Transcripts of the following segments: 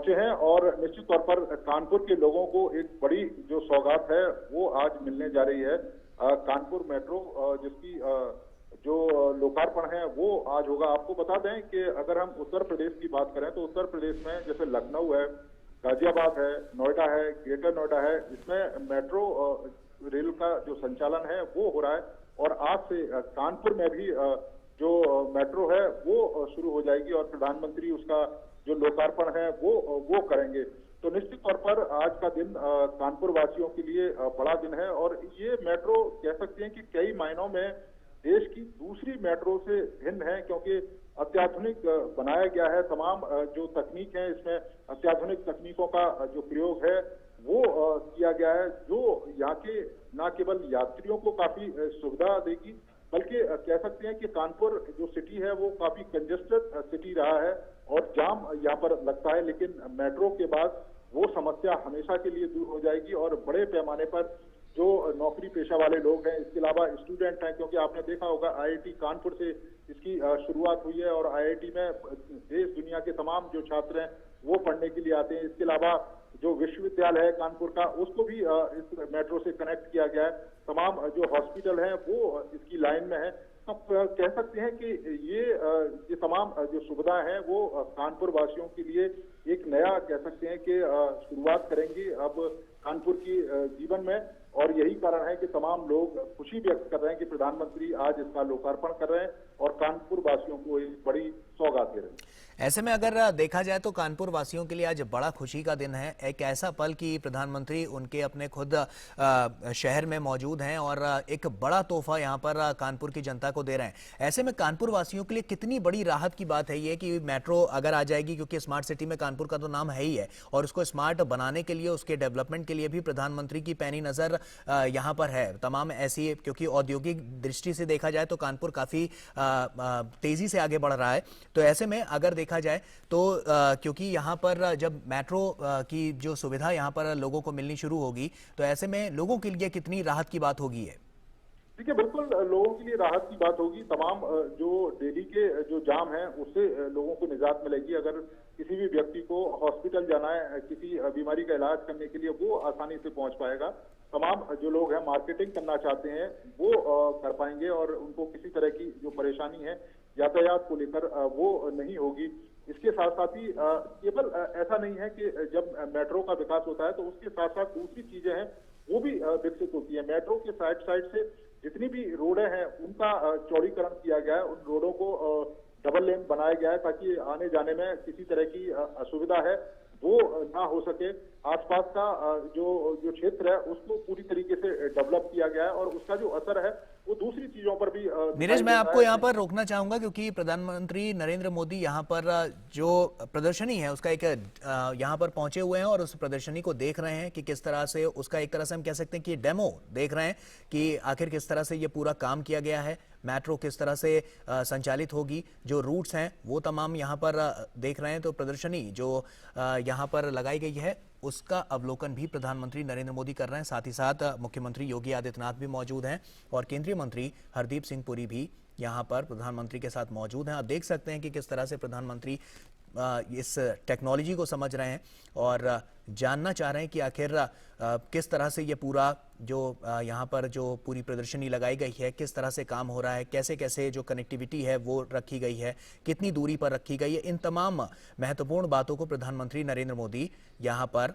पहुंचे हैं और निश्चित तौर पर कानपुर के लोगों को एक बड़ी जो सौगात है वो आज मिलने जा रही है। कानपुर मेट्रो जिसकी जो लोकार्पण है वो आज होगा। आपको बता दें कि अगर हम उत्तर प्रदेश की बात करें तो उत्तर प्रदेश में जैसे लखनऊ है, गाजियाबाद है, नोएडा है, ग्रेटर नोएडा है, इसमें मेट्रो रेल का जो संचालन है वो हो रहा है और आज से कानपुर में भी जो मेट्रो है वो शुरू हो जाएगी और प्रधानमंत्री उसका जो लोकार्पण है वो करेंगे। तो निश्चित तौर पर आज का दिन कानपुर वासियों के लिए बड़ा दिन है और ये मेट्रो कह सकते हैं कि कई मायनों में देश की दूसरी मेट्रो से भिन्न है, क्योंकि अत्याधुनिक बनाया गया है। तमाम जो तकनीक है इसमें अत्याधुनिक तकनीकों का जो प्रयोग है वो किया गया है, जो यहाँ के न केवल यात्रियों को काफी सुविधा देगी बल्कि कह सकते हैं कि कानपुर जो सिटी है वो काफी कंजेस्टेड सिटी रहा है और जाम यहाँ पर लगता है, लेकिन मेट्रो के बाद वो समस्या हमेशा के लिए दूर हो जाएगी और बड़े पैमाने पर जो नौकरी पेशा वाले लोग हैं, इसके अलावा स्टूडेंट हैं, क्योंकि आपने देखा होगा आईआईटी कानपुर से इसकी शुरुआत हुई है और आईआईटी में देश दुनिया के तमाम जो छात्र हैं वो पढ़ने के लिए आते हैं। इसके अलावा जो विश्वविद्यालय है कानपुर का उसको भी इस मेट्रो से कनेक्ट किया गया है। तमाम जो हॉस्पिटल हैं वो इसकी लाइन में है। तो कह सकते हैं कि ये तमाम जो सुविधाएं हैं वो कानपुर वासियों के लिए एक नया कह सकते हैं कि शुरुआत करेंगी अब कानपुर की जीवन में, और यही कारण है कि तमाम लोग खुशी व्यक्त कर रहे हैं कि प्रधानमंत्री आज इसका लोकार्पण कर रहे हैं और कानपुर वासियों को एक बड़ी सौगात दे रहे हैं। ऐसे में अगर देखा जाए तो कानपुर वासियों के लिए आज बड़ा खुशी का दिन है। एक ऐसा पल कि प्रधानमंत्री उनके अपने खुद शहर में मौजूद हैं और एक बड़ा तोहफा यहां पर कानपुर की जनता को दे रहे हैं। ऐसे में कानपुर वासियों के लिए कितनी बड़ी राहत की बात है ये कि मेट्रो अगर आ जाएगी, क्योंकि स्मार्ट सिटी में कानपुर का तो नाम है ही है और उसको स्मार्ट बनाने के लिए, उसके डेवलपमेंट के लिए भी प्रधानमंत्री की पैनी नजर यहाँ पर है। तमाम ऐसी, क्योंकि औद्योगिक दृष्टि से देखा जाए तो कानपुर काफी तेजी से आगे बढ़ रहा है। तो ऐसे में अगर देखा जाए तो क्योंकि यहाँ पर जब मेट्रो की जो सुविधा यहाँ पर लोगों को मिलनी शुरू होगी तो ऐसे में लोगों के लिए कितनी राहत की बात होगी है। देखिए, बिल्कुल लोगों के लिए राहत की बात होगी। तमाम जो डेली के जो जाम है उससे लोगों को निजात मिलेगी। अगर किसी भी व्यक्ति को हॉस्पिटल जाना है, किसी बीमारी का इलाज करने के लिए, वो आसानी से पहुंच पाएगा। तमाम जो लोग हैं मार्केटिंग करना चाहते हैं वो कर पाएंगे और उनको किसी तरह की जो परेशानी है यातायात को लेकर वो नहीं होगी। इसके साथ साथ ही केवल ऐसा नहीं है कि जब मेट्रो का विकास होता है तो उसके साथ साथ दूसरी चीजें हैं वो भी विकसित होती है। मेट्रो के साइड से जितनी भी रोडें हैं उनका चौड़ीकरण किया गया है। उन रोडों को डबल लेन बनाया गया है ताकि आने जाने में किसी तरह की असुविधा है वो ना हो सके। आसपास का जो क्षेत्र है उसको पूरी तरीके से डेवलप किया गया है और उसका जो असर है वो दूसरी चीजों पर भी। नीरज, मैं आपको यहाँ पर रोकना चाहूंगा क्योंकि प्रधानमंत्री नरेंद्र मोदी यहाँ पर जो प्रदर्शनी है उसका एक यहाँ पर पहुंचे हुए हैं और उस प्रदर्शनी को देख रहे हैं कि किस तरह से उसका, एक तरह से हम कह सकते हैं कि डेमो देख रहे हैं कि आखिर किस तरह से ये पूरा काम किया गया है, मेट्रो किस तरह से संचालित होगी, जो रूट्स हैं वो तमाम यहाँ पर देख रहे हैं। तो प्रदर्शनी जो यहाँ पर लगाई गई है उसका अवलोकन भी प्रधानमंत्री नरेंद्र मोदी कर रहे हैं। साथ ही साथ मुख्यमंत्री योगी आदित्यनाथ भी मौजूद हैं और केंद्रीय मंत्री हरदीप सिंह पुरी भी यहाँ पर प्रधानमंत्री के साथ मौजूद हैं। आप देख सकते हैं कि किस तरह से प्रधानमंत्री इस टेक्नोलॉजी को समझ रहे हैं और जानना चाह रहे हैं कि आखिर किस तरह से ये पूरा जो यहाँ पर जो पूरी प्रदर्शनी लगाई गई है किस तरह से काम हो रहा है, कैसे कैसे जो कनेक्टिविटी है वो रखी गई है, कितनी दूरी पर रखी गई है। इन तमाम महत्वपूर्ण बातों को प्रधानमंत्री नरेंद्र मोदी यहाँ पर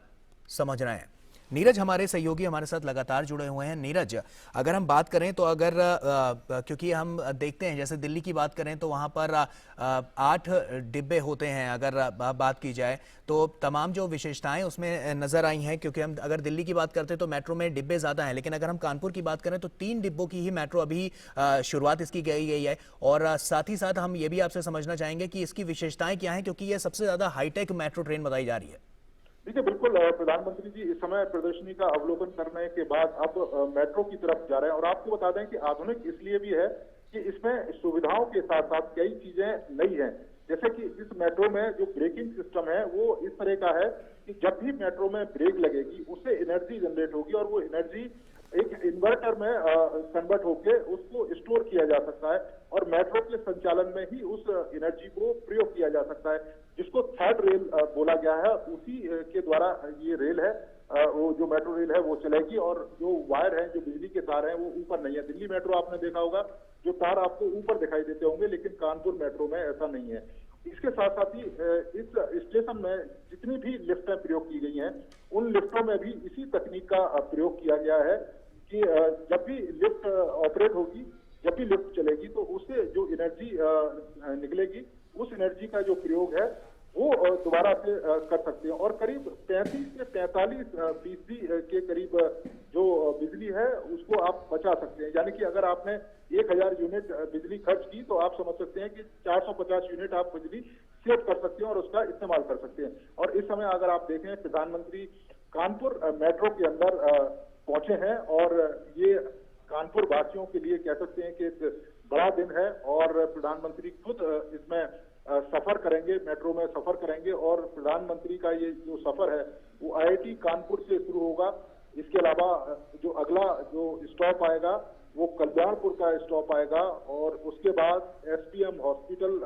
समझ रहे हैं। नीरज हमारे सहयोगी हमारे साथ लगातार जुड़े हुए हैं। नीरज, अगर हम बात करें तो अगर क्योंकि हम देखते हैं जैसे दिल्ली की बात करें तो वहां पर 8 डिब्बे होते हैं, अगर बात की जाए तो तमाम जो विशेषताएं उसमें नजर आई हैं। क्योंकि हम अगर दिल्ली की बात करते हैं तो मेट्रो में डिब्बे ज्यादा हैं, लेकिन अगर हम कानपुर की बात करें तो 3 डिब्बों की ही मेट्रो अभी शुरुआत इसकी गई है। और साथ ही साथ हम ये भी आपसे समझना चाहेंगे कि इसकी विशेषताएं क्या हैं, क्योंकि ये सबसे ज्यादा हाईटेक मेट्रो ट्रेन बताई जा रही है। देखिए, बिल्कुल प्रधानमंत्री जी इस समय प्रदर्शनी का अवलोकन करने के बाद अब मेट्रो की तरफ जा रहे हैं और आपको बता दें कि आधुनिक इसलिए भी है कि इसमें सुविधाओं के साथ साथ कई चीजें नई हैं। जैसे कि इस मेट्रो में जो ब्रेकिंग सिस्टम है वो इस तरह का है कि जब भी मेट्रो में ब्रेक लगेगी उससे एनर्जी जनरेट होगी और वो एनर्जी एक इन्वर्टर में कन्वर्ट होके उसको स्टोर किया जा सकता है और मेट्रो के संचालन में ही उस एनर्जी को प्रयोग किया जा सकता है, जिसको थर्ड रेल बोला गया है। उसी के द्वारा ये रेल है, वो जो मेट्रो रेल है वो चलेगी और जो वायर है, जो बिजली के तार हैं वो ऊपर नहीं है। दिल्ली मेट्रो आपने देखा होगा, जो तार आपको ऊपर दिखाई देते होंगे, लेकिन कानपुर मेट्रो में ऐसा नहीं है। इसके साथ साथ ही इस स्टेशन में जितनी भी लिफ्टें प्रयोग की गई हैं, उन लिफ्टों में भी इसी तकनीक का प्रयोग किया गया है कि जब भी लिफ्ट ऑपरेट होगी, जब भी लिफ्ट चलेगी, तो उससे जो एनर्जी निकलेगी, उस एनर्जी का जो प्रयोग है वो दोबारा से कर सकते हैं और करीब 35 से 45% के करीब जो बिजली है उसको आप बचा सकते हैं। यानी कि अगर आपने 1000 यूनिट बिजली खर्च की, तो आप समझ सकते हैं कि 450 यूनिट आप बिजली सेव कर सकते हैं और उसका इस्तेमाल कर सकते हैं। और इस समय अगर आप देखें, प्रधानमंत्री कानपुर मेट्रो के अंदर पहुंचे हैं और ये कानपुर वासियों के लिए कह सकते हैं कि एक बड़ा दिन है और प्रधानमंत्री खुद इसमें सफर करेंगे, मेट्रो में सफर करेंगे और प्रधानमंत्री का ये जो सफर है वो IIT कानपुर से शुरू होगा। इसके अलावा जो अगला जो स्टॉप आएगा वो कल्याणपुर का स्टॉप आएगा और उसके बाद SPM हॉस्पिटल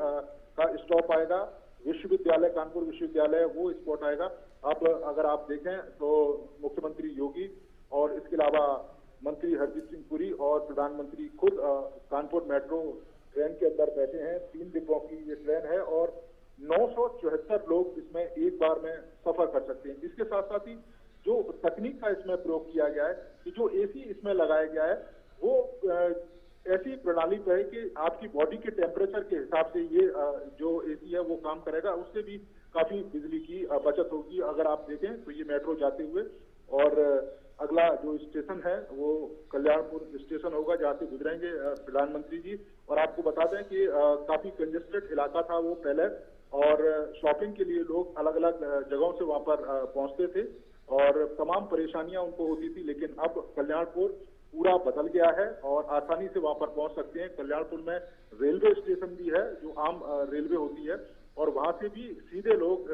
का स्टॉप आएगा, विश्वविद्यालय, कानपुर विश्वविद्यालय, वो स्पॉट आएगा। अब अगर आप देखें तो मुख्यमंत्री योगी और इसके अलावा मंत्री हरदीप सिंह पुरी और प्रधानमंत्री खुद कानपुर मेट्रो ट्रेन के अंदर बैठे हैं। 3 डिब्बों की ये ट्रेन है और 974 लोग इसमें एक बार में सफर कर सकते हैं। इसके साथ साथ ही जो तकनीक का इसमें प्रयोग किया गया है कि जो AC इसमें लगाया गया है वो ऐसी प्रणाली पे है कि आपकी बॉडी के टेम्परेचर के हिसाब से ये जो AC है वो काम करेगा, उससे भी काफी बिजली की बचत होगी। अगर आप देखें तो ये मेट्रो जाते हुए और अगला जो स्टेशन है वो कल्याणपुर स्टेशन होगा, जहाँ से गुजरेंगे प्रधानमंत्री जी। और आपको बता दें कि काफी कंजेस्टेड इलाका था वो पहले और शॉपिंग के लिए लोग अलग अलग जगहों से वहां पर पहुंचते थे और तमाम परेशानियां उनको होती थी, लेकिन अब कल्याणपुर पूरा बदल गया है और आसानी से वहां पर पहुंच सकते हैं। कल्याणपुर में रेलवे स्टेशन भी है, जो आम रेलवे होती है, और वहां से भी सीधे लोग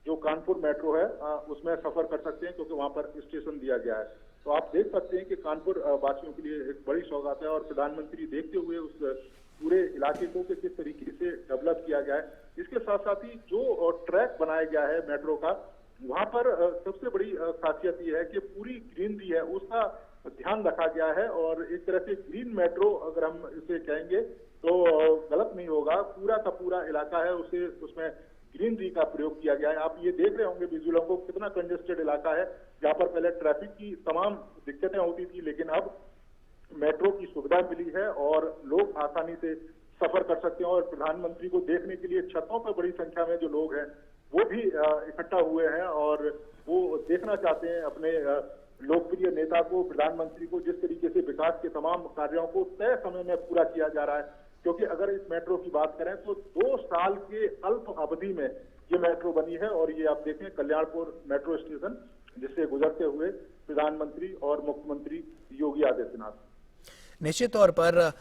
जो कानपुर मेट्रो है उसमें सफर कर सकते हैं, क्योंकि वहां पर स्टेशन दिया गया है। तो आप देख सकते हैं कि कानपुर वासियों के लिए एक बड़ी सौगात है और प्रधानमंत्री देखते हुए उस पूरे इलाके को कि किस तरीके से डेवलप किया गया है। इसके साथ साथ ही जो ट्रैक बनाया गया है मेट्रो का, वहां पर सबसे बड़ी खासियत यह है कि पूरी ग्रीनरी है उसका ध्यान रखा गया है और एक तरह से ग्रीन मेट्रो अगर हम इसे कहेंगे तो गलत नहीं होगा। पूरा का पूरा इलाका है उसे उसमें ग्रीनरी का प्रयोग किया गया है। आप ये देख रहे होंगे विजुअलों को, कितना कंजेस्टेड इलाका है, जहाँ पर पहले ट्रैफिक की तमाम दिक्कतें होती थी, लेकिन अब मेट्रो की सुविधा मिली है और लोग आसानी से सफर कर सकते हैं। और प्रधानमंत्री को देखने के लिए छतों पर बड़ी संख्या में जो लोग हैं वो भी इकट्ठा हुए हैं और वो देखना चाहते हैं अपने लोकप्रिय नेता को, प्रधानमंत्री को, जिस तरीके से विकास के तमाम कार्यों को तय समय में पूरा किया जा रहा है। क्योंकि अगर इस मेट्रो की बात करें तो 2 साल के अल्प अवधि में ये मेट्रो बनी है और ये आप देखें कल्याणपुर मेट्रो स्टेशन, जिससे गुजरते हुए प्रधानमंत्री और मुख्यमंत्री योगी आदित्यनाथ। निश्चित तौर पर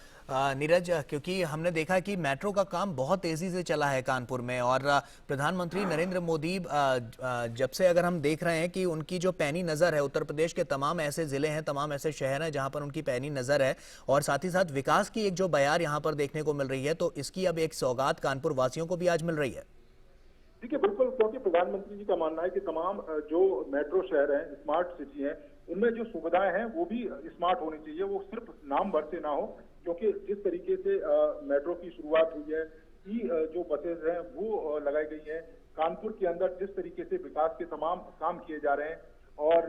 नीरज, क्योंकि हमने देखा कि मेट्रो का काम बहुत तेजी से चला है कानपुर में और प्रधानमंत्री नरेंद्र मोदी जब से अगर हम देख रहे हैं कि उनकी जो पैनी नज़र है, उत्तर प्रदेश के तमाम ऐसे ज़िले हैं, तमाम ऐसे शहर हैं जहां पर उनकी पैनी नज़र है और साथ ही साथ विकास की एक जो बयार यहां पर देखने को मिल रही है, तो इसकी अब एक सौगात कानपुर वासियों को भी आज मिल रही है। देखिए बिल्कुल, क्योंकि प्रधानमंत्री जी का मानना है कि तमाम जो मेट्रो शहर हैं, स्मार्ट सिटी हैं, उनमें जो सुविधाएं हैं वो भी स्मार्ट होनी चाहिए, वो सिर्फ नाम भर से ना हो। क्योंकि जिस तरीके से मेट्रो की शुरुआत हुई है, जो बसेज हैं वो लगाई गई हैं, कानपुर के अंदर जिस तरीके से विकास के तमाम काम किए जा रहे हैं और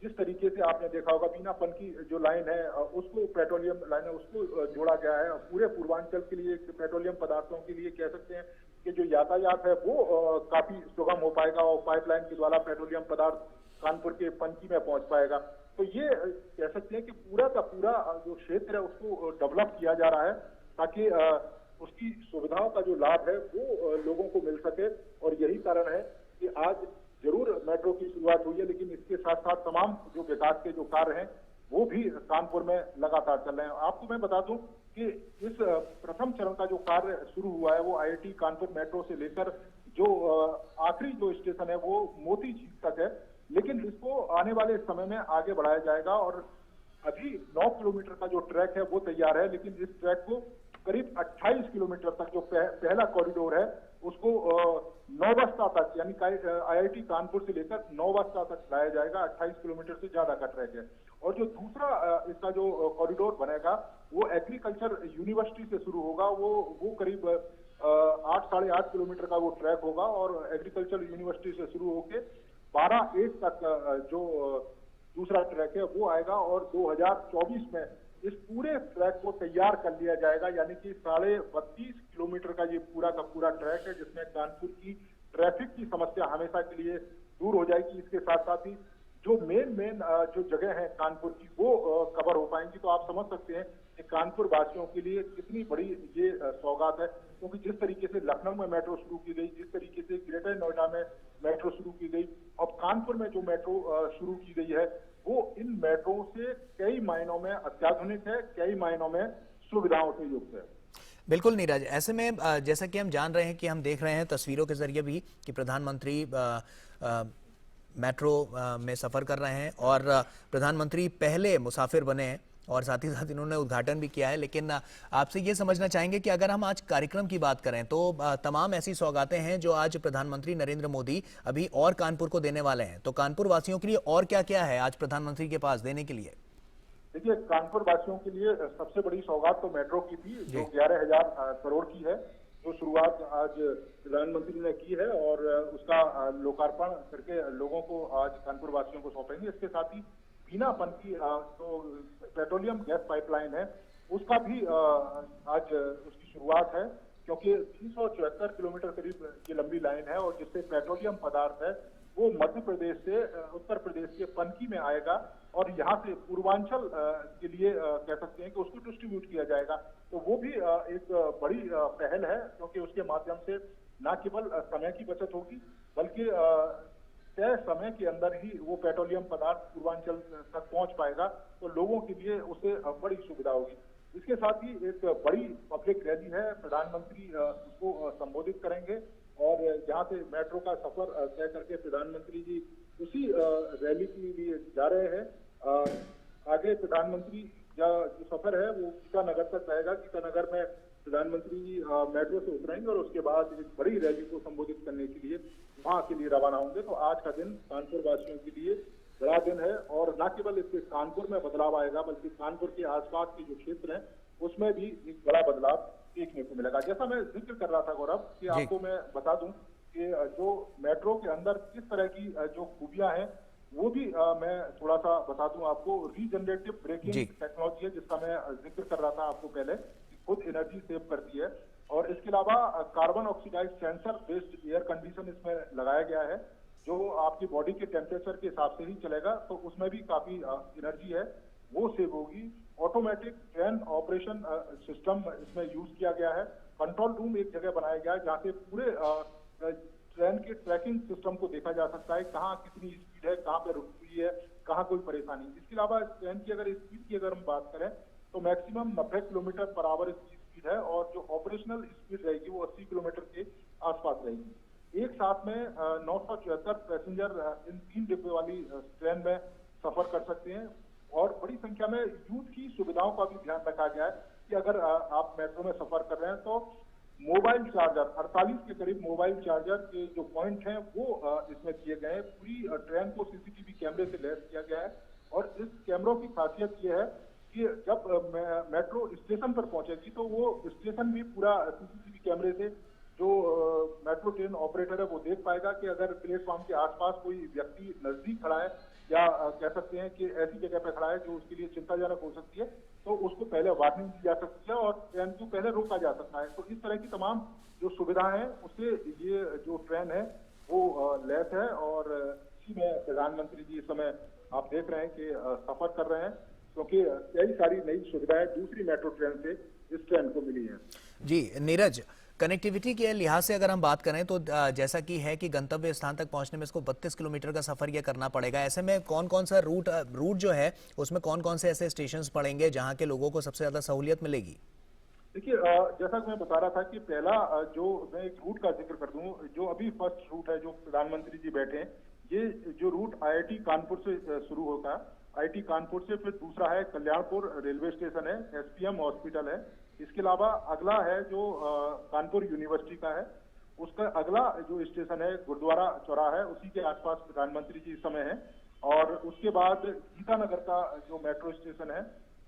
जिस तरीके से आपने देखा होगा बीनापन की जो लाइन है उसको पेट्रोलियम लाइन है उसको जोड़ा गया है। पूरे पूर्वांचल के लिए पेट्रोलियम पदार्थों के लिए कह सकते हैं कि जो यातायात है वो काफी सुगम हो पाएगा और पाइपलाइन के द्वारा पेट्रोलियम पदार्थ कानपुर के पनकी में पहुंच पाएगा। तो ये कह सकते हैं कि पूरा का पूरा जो क्षेत्र है उसको डेवलप किया जा रहा है ताकि उसकी सुविधाओं का जो लाभ है वो लोगों को मिल सके। और यही कारण है कि आज जरूर मेट्रो की शुरुआत हुई है, लेकिन इसके साथ साथ तमाम जो विकास के जो कार्य हैं वो भी कानपुर में लगातार चल रहे हैं। आपको मैं बता दूं कि इस प्रथम चरण का जो कार्य शुरू हुआ है वो IIT कानपुर मेट्रो से लेकर जो आखिरी जो स्टेशन है वो मोती झील तक है, लेकिन इसको आने वाले समय में आगे बढ़ाया जाएगा और अभी 9 किलोमीटर का जो ट्रैक है वो तैयार है, लेकिन इस ट्रैक को करीब 28 किलोमीटर तक जो पहला कॉरिडोर है उसको नौबस्ता तक, यानी IIT कानपुर से लेकर नौबस्ता तक लाया जाएगा। 28 किलोमीटर से ज्यादा का ट्रैक है। और जो दूसरा इसका जो कॉरिडोर बनेगा वो एग्रीकल्चर यूनिवर्सिटी से शुरू होगा। वो करीब 8-8.5 किलोमीटर का वो ट्रैक होगा और एग्रीकल्चर यूनिवर्सिटी से शुरू होके 12-8 तक जो दूसरा ट्रैक है वो आएगा। और 2024 में इस पूरे ट्रैक को तैयार कर लिया जाएगा, यानी कि 32.5 किलोमीटर का ये पूरा का पूरा ट्रैक है, जिसमें कानपुर की ट्रैफिक की समस्या हमेशा के लिए दूर हो जाएगी। इसके साथ साथ ही जो मेन जो जगह है कानपुर की वो कवर हो पाएंगी। तो आप समझ सकते हैं कि कानपुर वासियों के लिए कितनी बड़ी ये सौगात है, क्योंकि जिस तरीके से लखनऊ में मेट्रो शुरू की गई, जिस तरीके से ग्रेटर नोएडा में मेट्रो शुरू की गई और कानपुर में जो मेट्रो शुरू की गई है, वो इन मेट्रो से कई मायनों में अत्याधुनिक है, कई मायनों में सुविधाओं से युक्त है। बिल्कुल नीरज, ऐसे में जैसा कि हम जान रहे हैं कि हम देख रहे हैं तस्वीरों के जरिए भी कि प्रधानमंत्री मेट्रो में सफ़र कर रहे हैं और प्रधानमंत्री पहले मुसाफिर बने हैं और साथ ही साथ इन्होंने उद्घाटन भी किया है। लेकिन आपसे ये समझना चाहेंगे कि अगर हम आज कार्यक्रम की बात करें तो तमाम ऐसी सौगातें हैं जो आज प्रधानमंत्री नरेंद्र मोदी अभी और कानपुर को देने वाले हैं, तो कानपुर वासियों के लिए और क्या क्या है आज प्रधानमंत्री के पास देने के लिए? देखिए, कानपुर वासियों के लिए सबसे बड़ी सौगात तो मेट्रो की थी, जो 11,000 करोड़ की है, जो शुरुआत आज प्रधानमंत्री ने की है और उसका लोकार्पण करके लोगों को आज कानपुर वासियों को सौंपेंगे। इसके साथ ही बीनापन की जो पेट्रोलियम गैस पाइपलाइन है उसका भी आज उसकी शुरुआत है, क्योंकि 374 किलोमीटर करीब की लंबी लाइन है और जिससे पेट्रोलियम पदार्थ है वो मध्य प्रदेश से उत्तर प्रदेश के पनकी में आएगा और यहाँ से पूर्वांचल के लिए कह सकते हैं कि उसको डिस्ट्रीब्यूट किया जाएगा। तो वो भी एक बड़ी पहल है, क्योंकि उसके माध्यम से न केवल समय की बचत होगी बल्कि तय समय के अंदर ही वो पेट्रोलियम पदार्थ पूर्वांचल तक पहुंच पाएगा, तो लोगों के लिए उसे बड़ी सुविधा होगी। इसके साथ ही एक बड़ी पब्लिक रैली है, प्रधानमंत्री उसको संबोधित करेंगे और यहाँ से मेट्रो का सफर तय करके प्रधानमंत्री जी उसी रैली के लिए जा रहे हैं। आगे प्रधानमंत्री जो सफर है वो गीतानगर तक रहेगा। गीतानगर में प्रधानमंत्री जी मेट्रो से उतरेंगे और उसके बाद एक बड़ी रैली को संबोधित करने के लिए वहां के लिए रवाना होंगे। तो आज का दिन कानपुर वासियों के लिए बड़ा दिन है और न केवल इससे कानपुर में बदलाव आएगा बल्कि कानपुर के आसपास के जो क्षेत्र हैं उसमें भी एक बड़ा बदलाव देखने को मिलेगा। जैसा मैं जिक्र कर रहा था गौरव, कि आपको मैं बता दूं कि जो मेट्रो के अंदर किस तरह की जो खूबियां हैं वो भी मैं थोड़ा सा बता दूं आपको। रीजनरेटिव ब्रेकिंग टेक्नोलॉजी है जिसका मैं जिक्र कर रहा था आपको पहले, खुद एनर्जी सेव करती है। और इसके अलावा carbon oxidise sensor based air condition इसमें लगाया गया है, जो आपकी बॉडी के टेम्परेचर के हिसाब से ही चलेगा, तो उसमें भी काफी एनर्जी है वो सेव होगी। ऑटोमेटिक ट्रेन ऑपरेशन सिस्टम इसमें यूज किया गया है। कंट्रोल रूम एक जगह बनाया गया है जहाँ से पूरे ट्रेन के ट्रैकिंग सिस्टम को देखा जा सकता है, कहाँ कितनी स्पीड है, कहाँ पे रुकी हुई है, कहाँ कोई परेशानी। इसके अलावा ट्रेन की अगर स्पीड की अगर हम बात करें तो मैक्सिमम 90 किलोमीटर पर आवर इसकी स्पीड है और जो ऑपरेशनल स्पीड रहेगी वो 80 किलोमीटर के आसपास रहेगी। एक साथ में 974 पैसेंजर इन 3 डिब्बे वाली ट्रेन में सफर कर सकते हैं। और बड़ी संख्या में यूथ की सुविधाओं का भी ध्यान रखा गया है कि अगर आप मेट्रो में सफर कर रहे हैं तो मोबाइल चार्जर 48 के करीब मोबाइल चार्जर के जो पॉइंट हैं वो इसमें किए गए हैं। पूरी ट्रेन को सीसीटीवी कैमरे से लैस किया गया है और इस कैमरों की खासियत ये है कि जब मेट्रो स्टेशन पर पहुंचेगी तो वो स्टेशन भी पूरा सीसीटीवी कैमरे से जो मेट्रो ट्रेन ऑपरेटर है वो देख पाएगा कि अगर प्लेटफॉर्म के आसपास कोई व्यक्ति नजदीक खड़ा है या कह सकते हैं कि ऐसी जगह पर खड़ा है जो उसके लिए चिंताजनक हो सकती है, तो उसको पहले वार्निंग दी जा सकती है और ट्रेन को पहले रोका जा सकता है। तो इस तरह की तमाम जो सुविधाएं हैं उससे ये जो ट्रेन है वो लैस है और इसी में प्रधानमंत्री जी इस समय आप देख रहे हैं कि सफर कर रहे हैं, क्योंकि कई सारी नई सुविधाएं दूसरी मेट्रो ट्रेन से इस ट्रेन को मिली है। जी नीरज, कनेक्टिविटी के लिहाज से अगर हम बात करें तो जैसा कि है कि गंतव्य स्थान तक पहुंचने में इसको 32 किलोमीटर का सफर यह करना पड़ेगा। ऐसे में कौन कौन सा रूट जो है उसमें कौन कौन से ऐसे स्टेशंस पड़ेंगे जहां के लोगों को सबसे ज्यादा सहूलियत मिलेगी? देखिए, जैसा कि मैं बता रहा था कि पहला जो मैं एक रूट का जिक्र कर दूं, जो अभी फर्स्ट रूट है जो प्रधानमंत्री जी बैठे हैं, ये जो रूट IIT कानपुर से शुरू होगा आईआईटी कानपुर से, फिर दूसरा है कल्याणपुर रेलवे स्टेशन है, एसपीएम हॉस्पिटल है। इसके अलावा अगला है जो कानपुर यूनिवर्सिटी का है, उसका अगला जो स्टेशन है गुरुद्वारा चौराहा है, उसी के आसपास प्रधानमंत्री जी इस समय है। और उसके बाद गीतानगर का जो मेट्रो स्टेशन है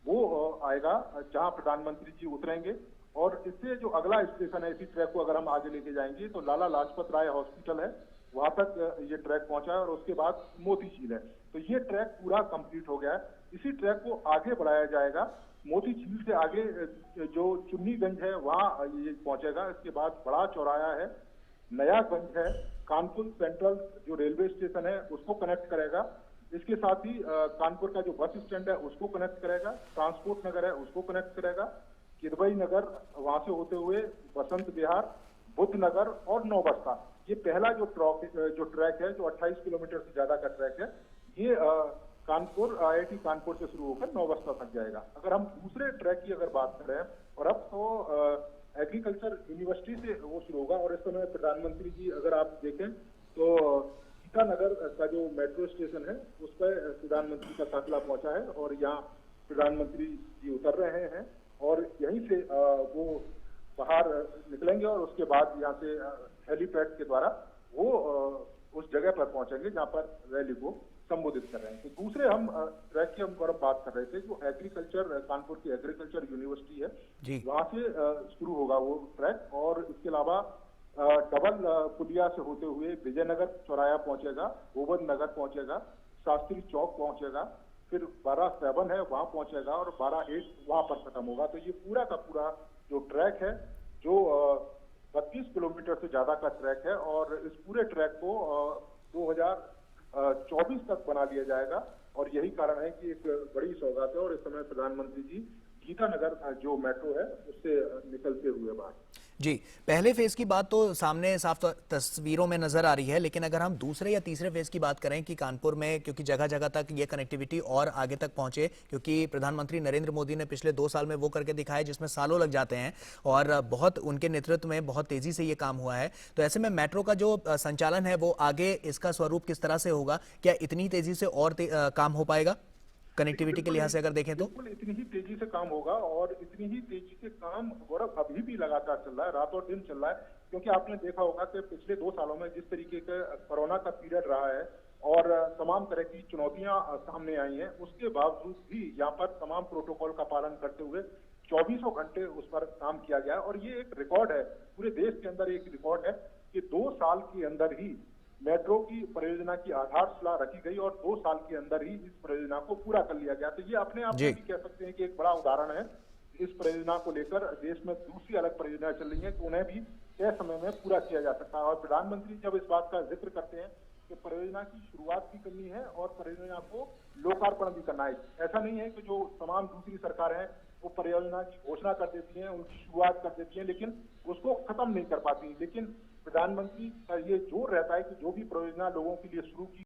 वो आएगा, जहां प्रधानमंत्री जी उतरेंगे। और इससे जो अगला स्टेशन है, इसी ट्रैक को अगर हम आगे लेके जाएंगे तो लाला लाजपत राय हॉस्पिटल है, वहां तक ये ट्रैक पहुंचा है। और उसके बाद मोती झील है। तो ये ट्रैक पूरा कंप्लीट हो गया है। इसी ट्रैक को आगे बढ़ाया जाएगा, मोती झील से आगे जो चुन्नीगंज है वहां ये पहुंचेगा। इसके बाद बड़ा चौराया है, नयागंज है, कानपुर सेंट्रल जो रेलवे स्टेशन है उसको कनेक्ट करेगा। इसके साथ ही कानपुर का जो बस स्टैंड है उसको कनेक्ट करेगा, ट्रांसपोर्ट नगर है उसको कनेक्ट करेगा, किदवई नगर वहां से होते हुए बसंत विहार, बुद्ध नगर और नौबस्ता। ये पहला जो ट्रैक है, जो 28 किलोमीटर से ज्यादा का ट्रैक है, ये कानपुर आईआईटी कानपुर से शुरू होकर नौबस्ता तक जाएगा। अगर हम दूसरे ट्रैक की अगर बात करें, और अब तो एग्रीकल्चर यूनिवर्सिटी से वो शुरू होगा। और इस समय प्रधानमंत्री जी अगर आप देखें तो गीतानगर का जो मेट्रो स्टेशन है उस पर प्रधानमंत्री का काफिला पहुंचा है और यहाँ प्रधानमंत्री जी उतर रहे हैं और यहीं से वो बाहर निकलेंगे और उसके बाद यहाँ से हेलीपैड के द्वारा वो उस जगह पर पहुंचेंगे जहाँ पर रैली को संबोधित कर रहे हैं। तो दूसरे हम ट्रैक की हम गौरव बात कर रहे थे, जो एग्रीकल्चर कानपुर की एग्रीकल्चर यूनिवर्सिटी है वहां से शुरू होगा वो ट्रैक। और इसके अलावा डबल पुलिया से होते हुए विजयनगर चौराया पहुंचेगा, गोविंद नगर पहुंचेगा, शास्त्री चौक पहुंचेगा, फिर 12-7 है वहां पहुंचेगा और 12-8 वहां पर खत्म होगा। तो ये पूरा का पूरा जो ट्रैक है जो 32 किलोमीटर से ज्यादा का ट्रैक है और इस पूरे ट्रैक को 2024 तक बना लिया जाएगा। और यही कारण है कि एक बड़ी सौगात है। और इस समय प्रधानमंत्री जी गीतानगर जो मेट्रो है उससे निकलते हुए बाहर। जी, पहले फेज की बात तो सामने साफ तस्वीरों में नजर आ रही है, लेकिन अगर हम दूसरे या तीसरे फेज की बात करें कि कानपुर में क्योंकि जगह जगह तक ये कनेक्टिविटी और आगे तक पहुंचे, क्योंकि प्रधानमंत्री नरेंद्र मोदी ने पिछले 2 साल में वो करके दिखाया जिसमें सालों लग जाते हैं और बहुत उनके नेतृत्व में बहुत तेजी से ये काम हुआ है। तो ऐसे में मेट्रो का जो संचालन है वो आगे इसका स्वरूप किस तरह से होगा? क्या इतनी तेजी से और काम हो पाएगा कनेक्टिविटी के लिहाज से अगर देखें तो? बिल्कुल इतनी ही तेजी से काम होगा और इतनी ही तेजी से काम गौरव अभी भी लगातार चल रहा है, रात और दिन चल रहा है। क्योंकि आपने देखा होगा कि पिछले 2 सालों में जिस तरीके का कोरोना का पीरियड रहा है और तमाम तरह की चुनौतियां सामने आई हैं, उसके बावजूद भी यहाँ पर तमाम प्रोटोकॉल का पालन करते हुए 24 घंटे उस पर काम किया गया। और ये एक रिकॉर्ड है, पूरे देश के अंदर एक रिकॉर्ड है कि 2 साल के अंदर ही मेट्रो की परियोजना की आधारशिला रखी गई और 2 साल के अंदर ही इस परियोजना को पूरा कर लिया गया। तो ये अपने आप में भी कह सकते हैं कि एक बड़ा उदाहरण है। इस परियोजना को लेकर देश में दूसरी अलग परियोजना चल रही है तो उन्हें भी तय समय में पूरा किया जा सकता है। और प्रधानमंत्री जब इस बात का जिक्र करते हैं कि परियोजना की शुरुआत भी करनी है और परियोजना को लोकार्पण भी करना है। ऐसा नहीं है कि जो तमाम दूसरी सरकारें हैं वो परियोजना की घोषणा कर देती हैं, उनकी शुरुआत कर देती हैं, लेकिन उसको खत्म नहीं कर पाती। लेकिन प्रधानमंत्री का ये जोर रहता है कि जो भी परियोजना लोगों के लिए शुरू की